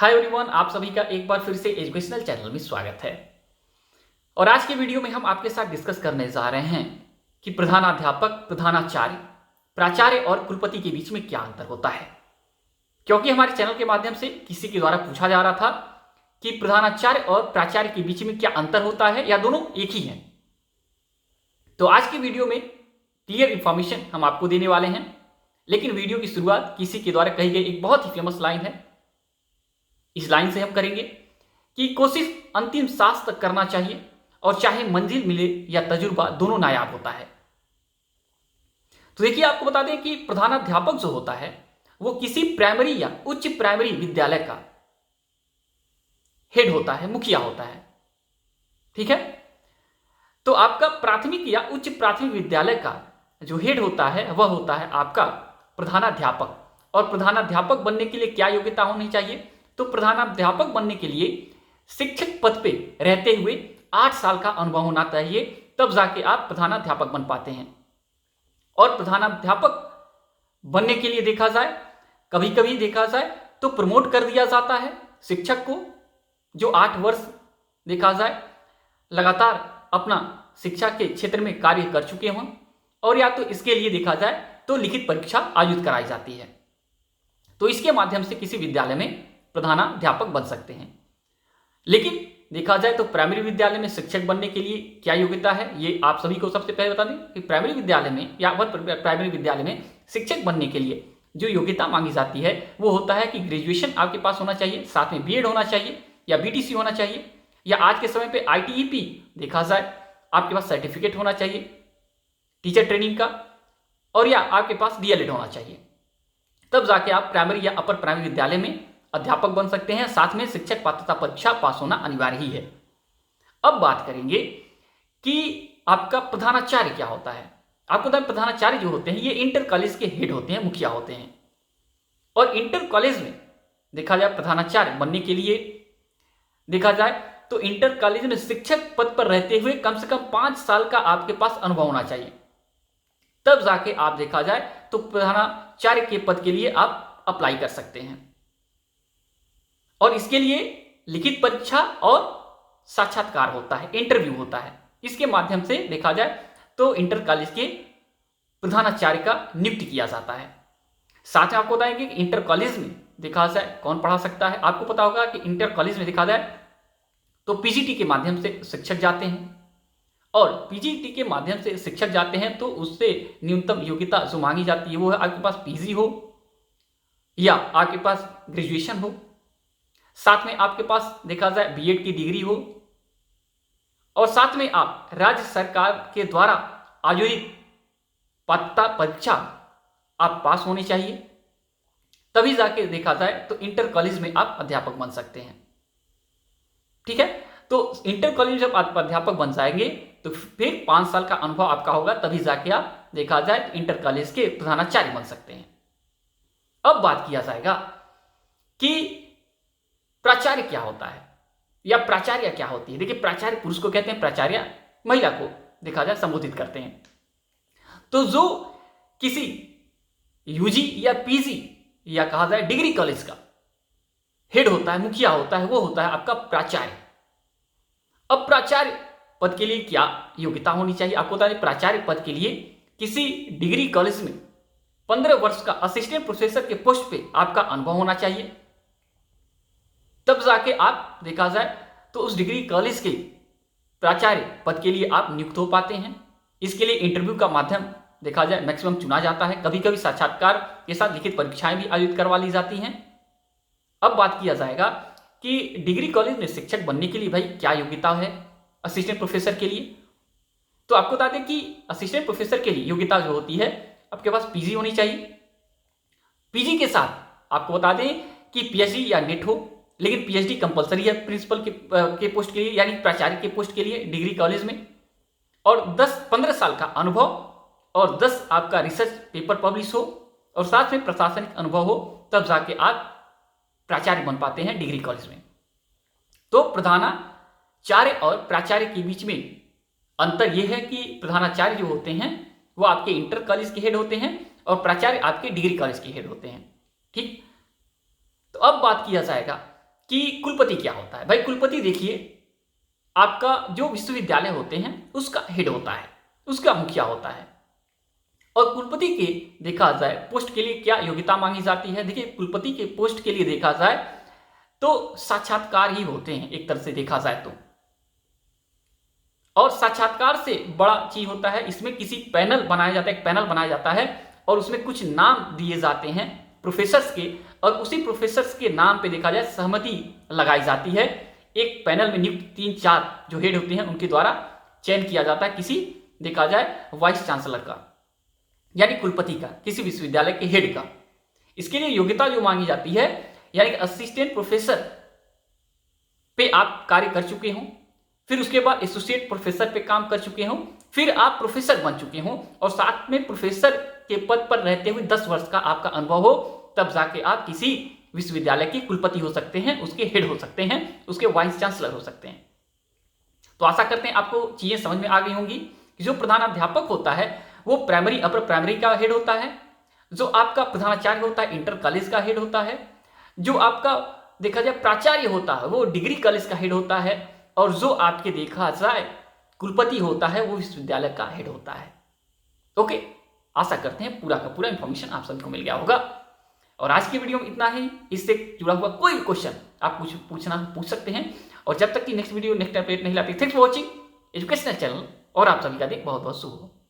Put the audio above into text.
Hi everyone, आप सभी का एक बार फिर से एजुकेशनल चैनल में स्वागत है। और आज के वीडियो में हम आपके साथ डिस्कस करने जा रहे हैं कि प्रधानाध्यापक, प्रधानाचार्य, प्राचार्य और कुलपति के बीच में क्या अंतर होता है। क्योंकि हमारे चैनल के माध्यम से किसी के द्वारा पूछा जा रहा था कि प्रधानाचार्य और प्राचार्य के बीच में क्या अंतर होता है या दोनों एक ही हैं। तो आज की वीडियो में क्लियर इंफॉर्मेशन हम आपको देने वाले हैं। लेकिन वीडियो की शुरुआत किसी के द्वारा कही गई एक बहुत ही फेमस लाइन है। इस लाइन से हम करेंगे कि कोशिश अंतिम सांस तक करना चाहिए और चाहे मंजिल मिले या तजुर्बा, दोनों नायाब होता है। तो देखिए, आपको बता दें कि प्रधानाध्यापक जो होता है वो किसी प्राइमरी या उच्च प्राइमरी विद्यालय का हेड होता है, मुखिया होता है। ठीक है। तो आपका प्राथमिक या उच्च प्राथमिक विद्यालय का जो हेड होता है वह होता है आपका प्रधानाध्यापक। और प्रधानाध्यापक बनने के लिए क्या योग्यता होनी चाहिए? तो प्रधानाध्यापक बनने के लिए शिक्षक पद पे रहते हुए 8 साल का अनुभव होना चाहिए, तब जाके आप प्रधानाध्यापक बन पाते हैं। और प्रधानाध्यापक बनने के लिए देखा जाए, कभी कभी देखा जाए तो प्रमोट कर दिया जाता है शिक्षक को, जो 8 वर्ष देखा जाए लगातार अपना शिक्षा के क्षेत्र में कार्य कर चुके हों। और या तो इसके लिए देखा जाए तो लिखित परीक्षा आयोजित कराई जाती है। तो इसके माध्यम से किसी विद्यालय में प्रधानाध्यापक बन सकते हैं। लेकिन देखा जाए तो प्राइमरी विद्यालय में शिक्षक बनने के लिए क्या योग्यता है, ये आप सभी को सबसे पहले बता दें कि प्राइमरी विद्यालय में या प्राइमरी विद्यालय में शिक्षक बनने के लिए जो योग्यता मांगी जाती है वो होता है कि ग्रेजुएशन आपके पास होना चाहिए, साथ में बीएड होना चाहिए या बीटीसी होना चाहिए, या आज के समय पे आईटीईपी देखा जाए आपके पास सर्टिफिकेट होना चाहिए टीचर ट्रेनिंग का, और या आपके पास डीएलएड होना चाहिए। तब जाके आप प्राइमरी या अपर प्राइमरी विद्यालय में अध्यापक बन सकते हैं। साथ में शिक्षक पात्रता परीक्षा पास होना अनिवार्य ही है। अब बात करेंगे कि आपका प्रधानाचार्य क्या होता है। आपको पता है प्रधानाचार्य जो होते हैं ये इंटर कॉलेज के हेड होते हैं, मुखिया होते हैं। और इंटर कॉलेज में देखा जाए प्रधानाचार्य बनने के लिए देखा जाए तो इंटर कॉलेज में शिक्षक पद पर रहते हुए कम से कम 5 साल का आपके पास अनुभव होना चाहिए, तब जाके आप देखा जाए तो प्रधानाचार्य के पद के लिए आप अप्लाई कर सकते हैं। और इसके लिए लिखित परीक्षा और साक्षात्कार होता है, इंटरव्यू होता है। इसके माध्यम से देखा जाए तो इंटर कॉलेज के प्रधानाचार्य का नियुक्ति किया जाता है। साथ में आपको बताएंगे कि इंटर कॉलेज में देखा जाए कौन पढ़ा सकता है। आपको पता होगा कि इंटर कॉलेज में देखा जाए तो पीजीटी के माध्यम से शिक्षक जाते हैं, और पीजीटी के माध्यम से शिक्षक जाते हैं तो उससे न्यूनतम योग्यता जो मांगी जाती है वो है आपके पास पीजी हो या आपके पास ग्रेजुएशन हो, साथ में आपके पास देखा जाए बीएड की डिग्री हो, और साथ में आप राज्य सरकार के द्वारा आयोजित पात्रता परीक्षा आप पास होनी चाहिए, तभी जाके देखा जाए तो इंटर कॉलेज में आप अध्यापक बन सकते हैं। ठीक है। तो इंटर कॉलेज जब आप अध्यापक बन जाएंगे तो फिर 5 साल का अनुभव आपका होगा, तभी जाके आप देखा जाए तो इंटर कॉलेज के प्रधानाचार्य बन सकते हैं। अब बात किया जाएगा कि प्राचार्य क्या होता है या प्राचार्य क्या होती है। देखिए, प्राचार्य पुरुष को कहते हैं, प्राचार्य महिला को देखा जाए संबोधित करते हैं। तो जो किसी यूजी या पीजी या कहा जाए डिग्री कॉलेज का हेड होता है, मुखिया होता है, वो होता है आपका प्राचार्य। अब प्राचार्य पद के लिए क्या योग्यता होनी चाहिए? आपको बता दें प्राचार्य पद के लिए किसी डिग्री कॉलेज में 15 वर्ष का असिस्टेंट प्रोफेसर के पोस्ट पे आपका अनुभव होना चाहिए, तब जाके आप देखा जाए तो उस डिग्री कॉलेज के प्राचार्य पद के लिए आप नियुक्त हो पाते हैं। इसके लिए इंटरव्यू का माध्यम देखा जाए मैक्सिमम चुना जाता है, कभी कभी साक्षात्कार के साथ लिखित परीक्षाएं भी आयोजित करवा ली जाती हैं। अब बात किया जाएगा कि डिग्री कॉलेज में शिक्षक बनने के लिए भाई क्या योग्यता है असिस्टेंट प्रोफेसर के लिए। तो आपको बता दें कि असिस्टेंट प्रोफेसर के लिए योग्यता जो होती है आपके पास पीजी होनी चाहिए। पीजी के साथ आपको बता दें कि पीएचडी या नेट हो, लेकिन पीएचडी कंपलसरी है प्रिंसिपल के पोस्ट के लिए, यानी प्राचार्य के पोस्ट के लिए डिग्री कॉलेज में, और 10-15 साल का अनुभव और 10 आपका रिसर्च पेपर पब्लिश हो, और साथ में प्रशासनिक अनुभव हो, तब जाके आप प्राचार्य बन पाते हैं डिग्री कॉलेज में। तो प्रधानाचार्य और प्राचार्य के बीच में अंतर यह है कि प्रधानाचार्य जो होते हैं वो आपके इंटर कॉलेज के हेड होते हैं और प्राचार्य आपके डिग्री कॉलेज के हेड होते हैं। ठीक। तो अब बात किया जाएगा कि कुलपति क्या होता है। भाई कुलपति देखिए, आपका जो विश्वविद्यालय होते हैं उसका हेड होता है, उसका मुखिया होता है। और कुलपति के देखा जाए पोस्ट के लिए क्या योग्यता मांगी जाती है। देखिए कुलपति के पोस्ट के लिए देखा जाए तो साक्षात्कार ही होते हैं एक तरह से देखा जाए तो। और साक्षात्कार से बड़ा चीज होता है, इसमें किसी पैनल बनाया जाता है, एक पैनल बनाया जाता है और उसमें कुछ नाम दिए जाते हैं प्रोफेसर्स के, और उसी प्रोफेसर्स के नाम पे देखा जाए सहमति लगाई जाती है। एक पैनल में नियुक्त 3-4 जो हेड होते हैं उनके द्वारा चयन किया जाता है किसी देखा जाए वाइस चांसलर का, यानी कुलपति का, किसी विश्वविद्यालय के हेड का। इसके लिए योग्यता जो मांगी जाती है, यानी असिस्टेंट प्रोफेसर पे आप कार्य कर चुके हो, फिर उसके बाद एसोसिएट प्रोफेसर पे काम कर चुके हो, फिर आप प्रोफेसर बन चुके हो और साथ में प्रोफेसर के पद पर रहते हुए 10 वर्ष का आपका अनुभव हो, तब जाके आप किसी विश्वविद्यालय के कुलपति हो सकते हैं, उसके हेड हो सकते हैं, उसके वाइस चांसलर हो सकते हैं। तो आशा करते हैं आपको चीजें समझ में आ गई होंगी कि जो प्रधानाध्यापक होता है वो प्राइमरी अपर प्राइमरी का हेड होता है, जो आपका प्रधानाचार्य होता है इंटर कॉलेज का हेड होता है, जो आपका देखा जाए प्राचार्य होता है वो डिग्री कॉलेज का हेड होता है, और जो आपके देखा जाए कुलपति होता है वो विश्वविद्यालय का हेड होता है। ओके, आशा करते हैं पूरा का पूरा इंफॉर्मेशन आप सभी को मिल गया होगा। और आज की वीडियो में इतना ही। इससे जुड़ा हुआ कोई भी क्वेश्चन आप कुछ पूछ सकते हैं। और जब तक कि नेक्स्ट वीडियो नेक्स्ट अपडेट नहीं लाती, thanks for watching educational channel, और आप सभी का दिन बहुत बहुत शुभ हो।